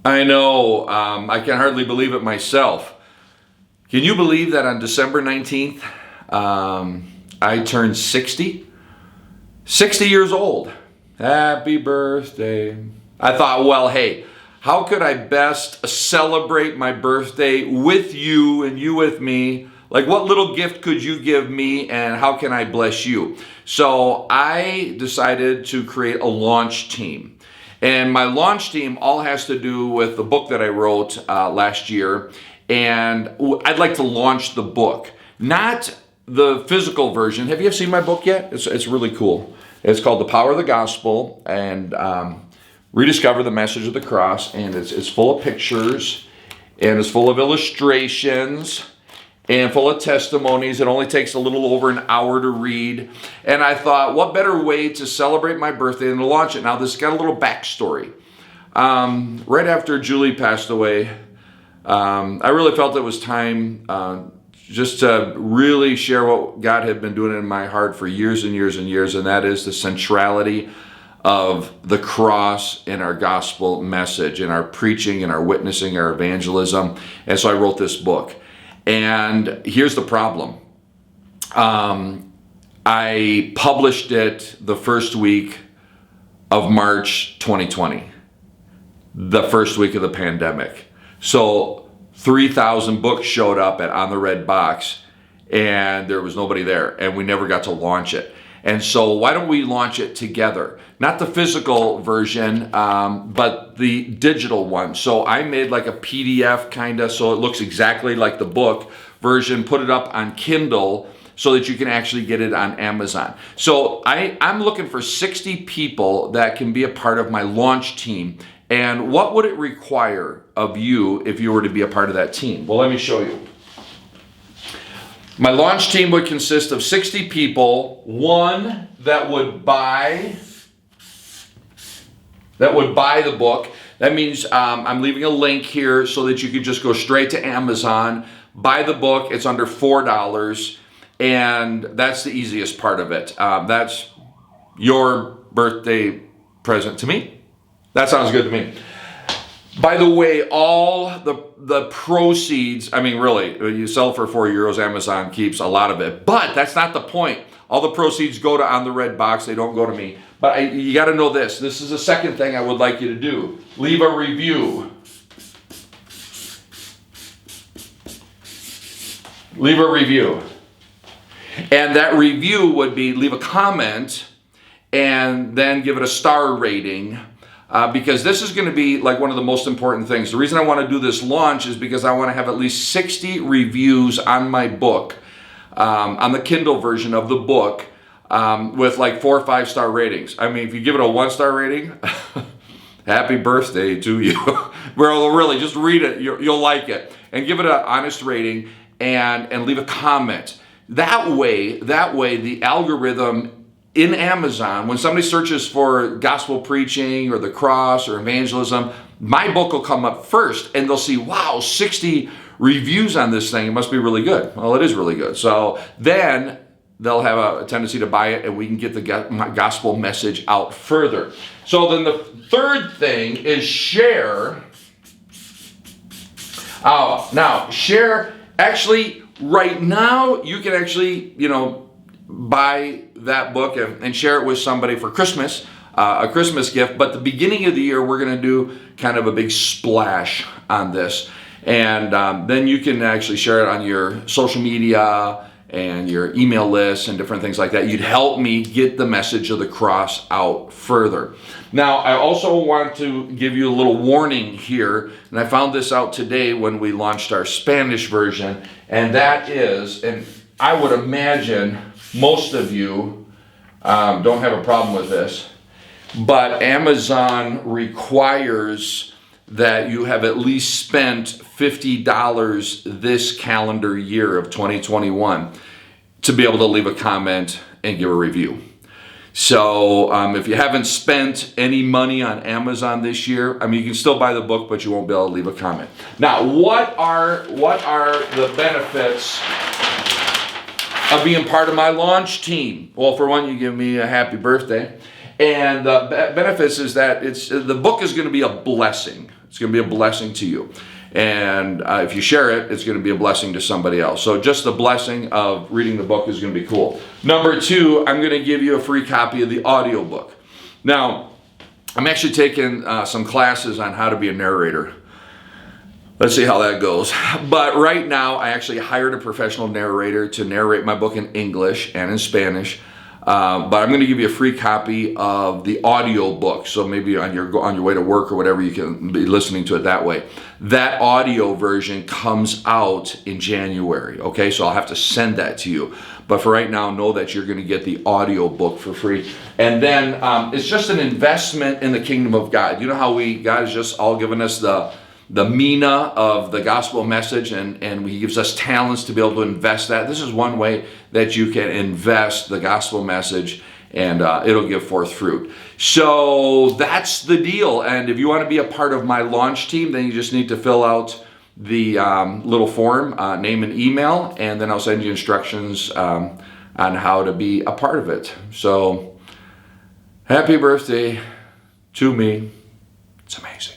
I know. I can hardly believe it myself. Can you believe that on December 19th, I turned 60? 60 years old. Happy birthday. I thought, well, hey, how could I best celebrate my birthday with you and you with me? Like, what little gift could you give me, and how can I bless you? So I decided to create a launch team. And my launch team all has to do with the book that I wrote last year. And I'd like to launch the book, not the physical version. Have you ever seen my book yet? It's really cool. It's called The Power of the Gospel, and Rediscover the Message of the Cross. And it's full of pictures, and it's full of illustrations, and full of testimonies. It only takes a little over an hour to read. And I thought, what better way to celebrate my birthday than to launch it? Now, this has got a little backstory. Right after Julie passed away, I really felt it was time just to really share what God had been doing in my heart for years and years and years, and that is the centrality of the cross in our gospel message, in our preaching, in our witnessing, our evangelism. And so I wrote this book. And here's the problem. I published it the first week of March 2020, the first week of the pandemic. So 3,000 books showed up On the Red Box, and there was nobody there, and we never got to launch it. And so why don't we launch it together? Not the physical version, but the digital one. So I made like a PDF kind of, so it looks exactly like the book version, put it up on Kindle so that you can actually get it on Amazon. So I'm looking for 60 people that can be a part of my launch team. And what would it require of you if you were to be a part of that team? Well, let me show you. My launch team would consist of 60 people, one that would buy the book. That means I'm leaving a link here so that you could just go straight to Amazon, buy the book. It's under $4, and that's the easiest part of it. That's your birthday present to me. That sounds good to me. By the way, all the proceeds, I mean, really, you sell for €4, Amazon keeps a lot of it. But that's not the point. All the proceeds go to On the Red Box. They don't go to me. But you got to know this. This is the second thing I would like you to do. Leave a review. Leave a review. And that review would be leave a comment and then give it a star rating. Because this is going to be like one of the most important things. The reason I want to do this launch is because I want to have at least 60 reviews on my book, on the Kindle version of the book, with like 4 or 5 star ratings. I mean, if you give it a 1-star rating, happy birthday to you. Well, really, just read it. You'll like it. And give it an honest rating and leave a comment. That way, the algorithm in Amazon, when somebody searches for gospel preaching or the cross or evangelism, my book will come up first, and they'll see, wow, 60 reviews on this thing. It must be really good. Well, it is really good. So then they'll have a tendency to buy it, and we can get the gospel message out further. So then the third thing is share. Now, share, actually, right now, you can actually, buy that book and share it with somebody for Christmas, a Christmas gift. But the beginning of the year, we're going to do kind of a big splash on this. And then you can actually share it on your social media and your email lists and different things like that. You'd help me get the message of the cross out further. Now, I also want to give you a little warning here, and I found this out today when we launched our Spanish version, and that is, and I would imagine most of you don't have a problem with this, but Amazon requires that you have at least spent $50 this calendar year of 2021 to be able to leave a comment and give a review. So if you haven't spent any money on Amazon this year, I mean, you can still buy the book, but you won't be able to leave a comment. Now, what are the benefits of being part of my launch team? Well, for one, you give me a happy birthday. And the benefits is that the book is going to be a blessing. It's going to be a blessing to you. And if you share it, it's going to be a blessing to somebody else. So just the blessing of reading the book is going to be cool. Number 2, I'm going to give you a free copy of the audiobook. Now, I'm actually taking some classes on how to be a narrator. Let's see how that goes. But right now, I actually hired a professional narrator to narrate my book in English and in Spanish. But I'm going to give you a free copy of the audio book. So maybe on your way to work or whatever, you can be listening to it that way. That audio version comes out in January. Okay, so I'll have to send that to you. But for right now, know that you're going to get the audio book for free. And then it's just an investment in the kingdom of God. You know how God has just all given us the mina of the gospel message, and he gives us talents to be able to invest that. This is one way that you can invest the gospel message, and it'll give forth fruit. So that's the deal. And if you want to be a part of my launch team, then you just need to fill out the little form, name and email, and then I'll send you instructions on how to be a part of it. So happy birthday to me. It's amazing.